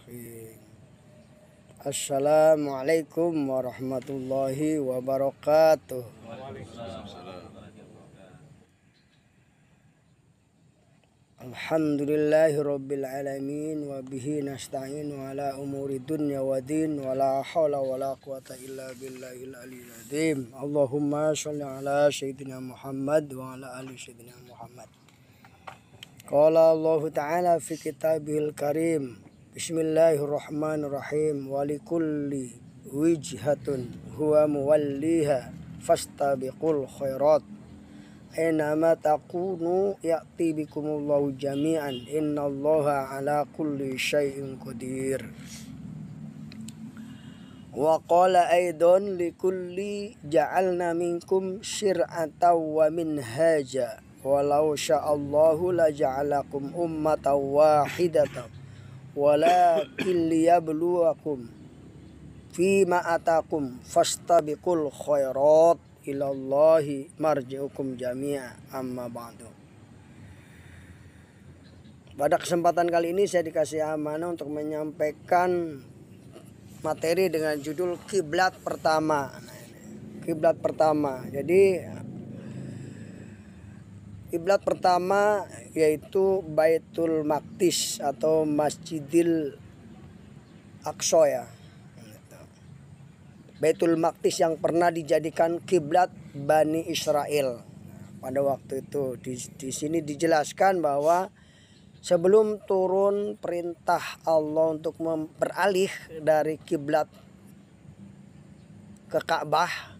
Bismillahirrahmanirrahim. Assalamualaikum warahmatullahi wabarakatuh. Alhamdulillahirabbil alamin wa bihi nasta'inu ala umuri dunya wa din wa la haula wa la quwata illa billahil aliyyil azim. Allahumma shalli ala sayyidina Muhammad wa ala ali sayyidina Muhammad. Qala Allah Ta'ala fi kitabihil karim. Bismillahirrahmanirrahim. Walikulli wijhatun huwa muwalliha fastabiqul khairat. Aynama takunu ya'ti bikumullahu jami'an. Innallaha ala kulli syai'in qadir. Wa qala aidan likulli ja'alna minkum syir'atan wa minhaja. Walau sya'allahu la ja'alakum ummatan wahidatan walakin liyabluwakum fima atakum fastabiqul khairat ilallahi marji'ukum jami'a amma ba'du. Pada kesempatan kali ini saya dikasih amanah untuk menyampaikan materi dengan judul kiblat pertama. Kiblat pertama. Jadi kiblat pertama yaitu Baitul Maqdis atau Masjidil Aqsa ya. Baitul Maqdis yang pernah dijadikan kiblat Bani Israel. Pada waktu itu di sini dijelaskan bahwa sebelum turun perintah Allah untuk beralih dari kiblat ke Ka'bah,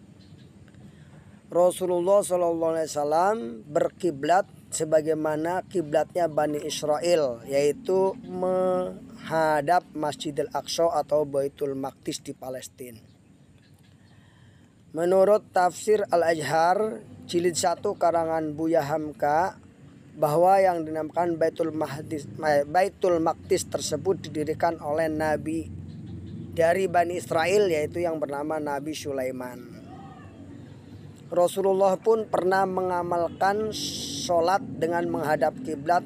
Rasulullah SAW berkiblat sebagaimana kiblatnya Bani Israel, yaitu menghadap Masjidil Aqsa atau Baitul Maqdis di Palestina. Menurut tafsir Al-Azhar jilid 1 karangan Buya Hamka, bahwa yang dinamakan Baitul Maqdis tersebut didirikan oleh nabi dari Bani Israel, yaitu yang bernama Nabi Sulaiman. Rasulullah pun pernah mengamalkan sholat dengan menghadap kiblat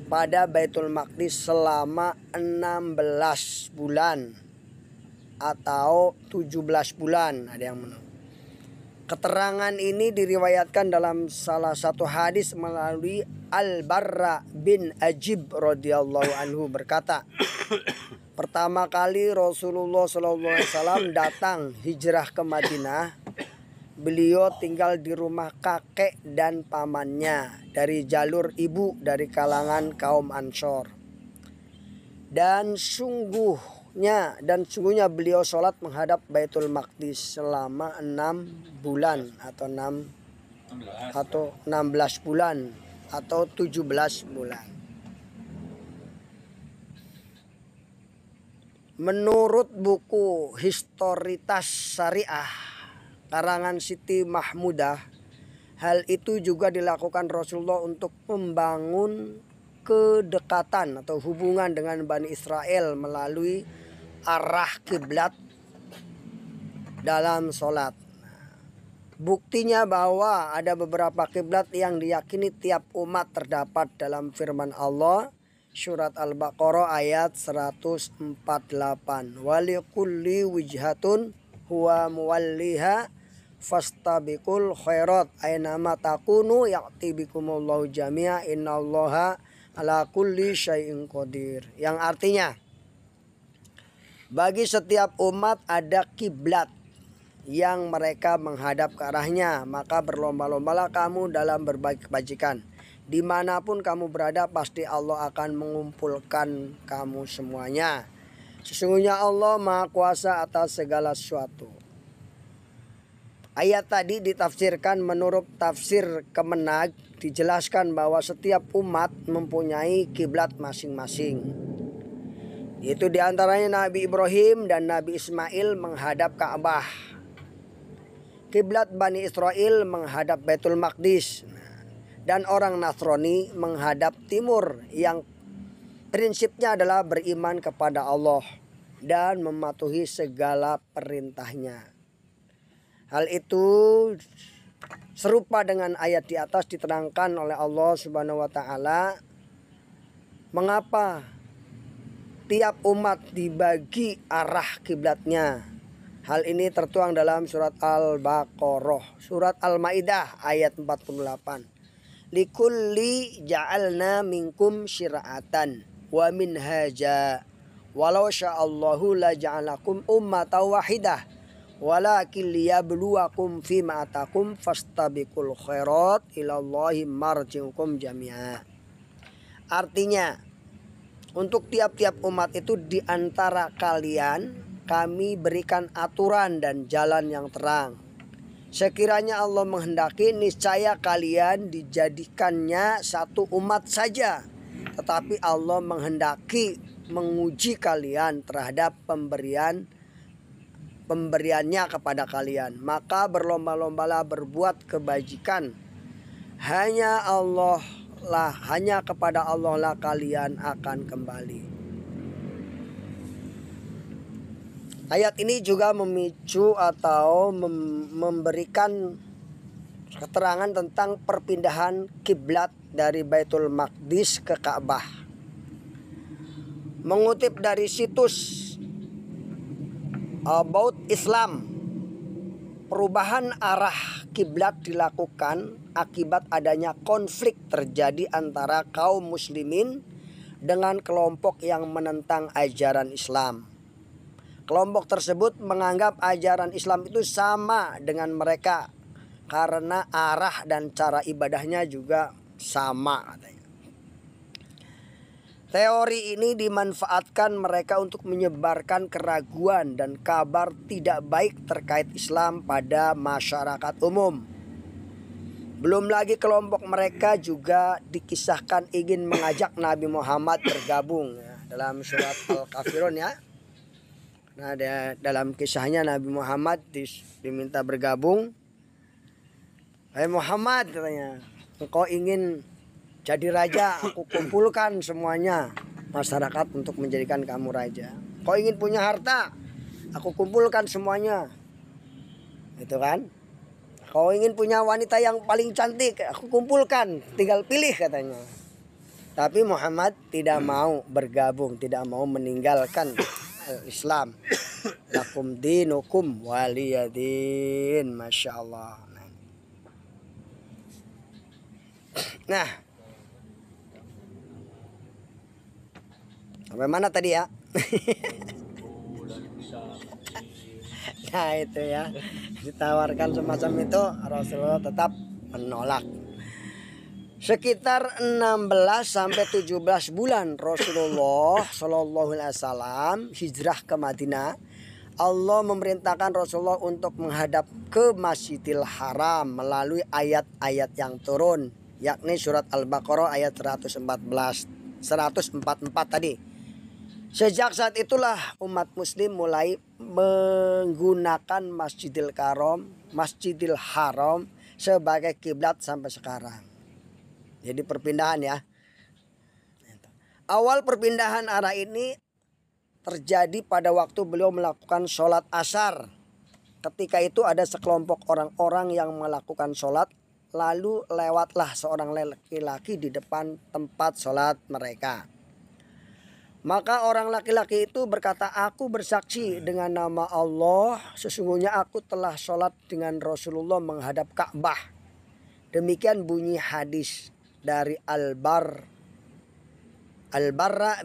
pada Baitul Maqdis selama 16 bulan atau 17 bulan, ada yang menurut. Keterangan ini diriwayatkan dalam salah satu hadis melalui Al-Barra bin Ajib radhiyallahu anhu berkata, pertama kali Rasulullah SAW datang hijrah ke Madinah, beliau tinggal di rumah kakek dan pamannya dari jalur ibu dari kalangan kaum Ansor. Dan sungguhnya beliau sholat menghadap Baitul Maqdis selama 6 bulan atau 16 bulan atau 17 bulan. Menurut buku Historitas Syariah karangan Siti Mahmudah, hal itu juga dilakukan Rasulullah untuk membangun kedekatan atau hubungan dengan Bani Israel melalui arah kiblat dalam sholat. Buktinya bahwa ada beberapa kiblat yang diyakini tiap umat terdapat dalam firman Allah surat Al-Baqarah ayat 148. Walikulli wijhatun huwa muwalliha fastabiqul khairat aynama takunu ya'ti bikumullahu jami'a innallaha ala kulli syai'in qadir. Yang artinya, bagi setiap umat ada kiblat yang mereka menghadap ke arahnya, maka berlomba-lombalah kamu dalam berbagi kebajikan. Dimanapun kamu berada, pasti Allah akan mengumpulkan kamu semuanya. Sesungguhnya Allah Maha Kuasa atas segala sesuatu. Ayat tadi ditafsirkan menurut tafsir Kemenag, dijelaskan bahwa setiap umat mempunyai kiblat masing-masing. Itu diantaranya Nabi Ibrahim dan Nabi Ismail menghadap Ka'bah. Kiblat Bani Israel menghadap Baitul Maqdis. Dan orang Nasrani menghadap timur, yang prinsipnya adalah beriman kepada Allah dan mematuhi segala perintahnya. Hal itu serupa dengan ayat di atas diterangkan oleh Allah Subhanahu wa taala. Mengapa tiap umat dibagi arah kiblatnya. Hal ini tertuang dalam surat Al-Baqarah, surat Al-Maidah ayat 48. Likulli ja'alna minkum syira'atan wa minhaja walau sya'allahu la ja'alakum ummatan wahidah walakin liyabluwakum fima atakum fastabiqul khairat ilallahi marji'ukum jami'a. Artinya, untuk tiap-tiap umat itu di antara kalian kami berikan aturan dan jalan yang terang. Sekiranya Allah menghendaki, niscaya kalian dijadikannya satu umat saja. Tetapi Allah menghendaki menguji kalian terhadap pemberiannya kepada kalian. Maka berlomba-lombalah berbuat kebajikan. Hanya kepada Allah lah kalian akan kembali. Ayat ini juga memicu atau memberikan keterangan tentang perpindahan kiblat dari Baitul Maqdis ke Ka'bah. Mengutip dari situs About Islam, perubahan arah kiblat dilakukan akibat adanya konflik terjadi antara kaum muslimin dengan kelompok yang menentang ajaran Islam. Kelompok tersebut menganggap ajaran Islam itu sama dengan mereka karena arah dan cara ibadahnya juga sama katanya. Teori ini dimanfaatkan mereka untuk menyebarkan keraguan dan kabar tidak baik terkait Islam pada masyarakat umum. Belum lagi kelompok mereka juga dikisahkan ingin mengajak Nabi Muhammad bergabung ya, dalam surat Al-Kafirun ya. Nah, dalam kisahnya Nabi Muhammad diminta bergabung. Hai Muhammad katanya, engkau ingin jadi raja, aku kumpulkan semuanya masyarakat untuk menjadikan kamu raja. Kau ingin punya harta, aku kumpulkan semuanya. Itu kan? Kau ingin punya wanita yang paling cantik, aku kumpulkan, tinggal pilih katanya. Tapi Muhammad tidak mau bergabung, tidak mau meninggalkan Islam. Lakum dinukum waliyadin. Masya Allah. Nah, sampai mana tadi ya? Nah itu ya, ditawarkan semacam itu, Rasulullah tetap menolak. Sekitar 16 sampai 17 bulan Rasulullah Shallallahu Alaihi Wasallam hijrah ke Madinah, Allah memerintahkan Rasulullah untuk menghadap ke Masjidil Haram melalui ayat-ayat yang turun, yakni surat Al-Baqarah ayat 144 tadi. Sejak saat itulah umat muslim mulai menggunakan Masjidil Haram sebagai kiblat sampai sekarang. Jadi perpindahan ya. Awal perpindahan arah ini terjadi pada waktu beliau melakukan sholat asar. Ketika itu ada sekelompok orang-orang yang melakukan sholat, lalu lewatlah seorang laki-laki di depan tempat sholat mereka. Maka orang laki-laki itu berkata, aku bersaksi dengan nama Allah, sesungguhnya aku telah sholat dengan Rasulullah menghadap Ka'bah. Demikian bunyi hadis dari Al-Barra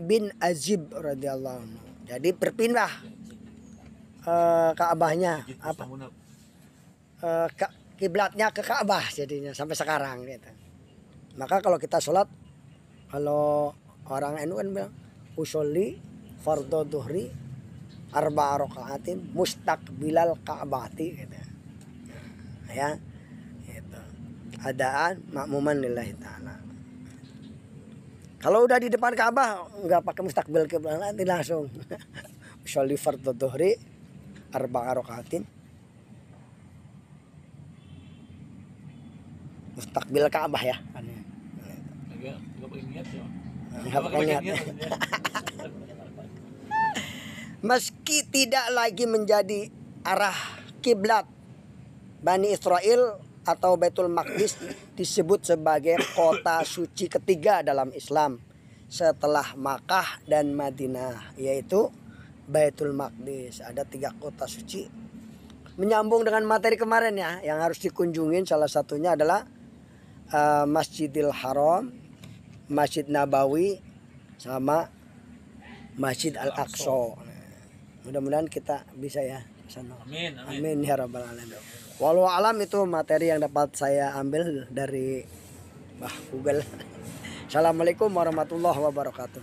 bin Azib radhiyallahu anhu. Jadi berpindah Ka'bahnya kiblatnya ke Ka'bah jadinya sampai sekarang gitu. Maka kalau kita sholat, kalau orang NU kan bilang usolli fardhu dhuhri arba'a raka'atin mustaqbilal Ka'bati gitu. Ya. Gitu. Adaan makmuman lillahi ta'ala. Kalau udah di depan Ka'bah enggak pakai mustaqbil kiblat, nanti langsung usolli fardhu dhuhri arba'a raka'atin mustaqbil Ka'bah ya. Enggak pakai niat. Meski tidak lagi menjadi arah kiblat, Bani Israel atau Baitul Maqdis disebut sebagai kota suci ketiga dalam Islam, setelah Makkah dan Madinah, yaitu Baitul Maqdis. Ada 3 kota suci. Menyambung dengan materi kemarin ya, yang harus dikunjungin salah satunya adalah Masjidil Haram, Masjid Nabawi, sama Masjid Al-Aqsa. Mudah-mudahan kita bisa ya sana. Amin, amin. Amin ya rabbal alamin. Walau alam, itu materi yang dapat saya ambil dari Google. Assalamualaikum warahmatullahi wabarakatuh.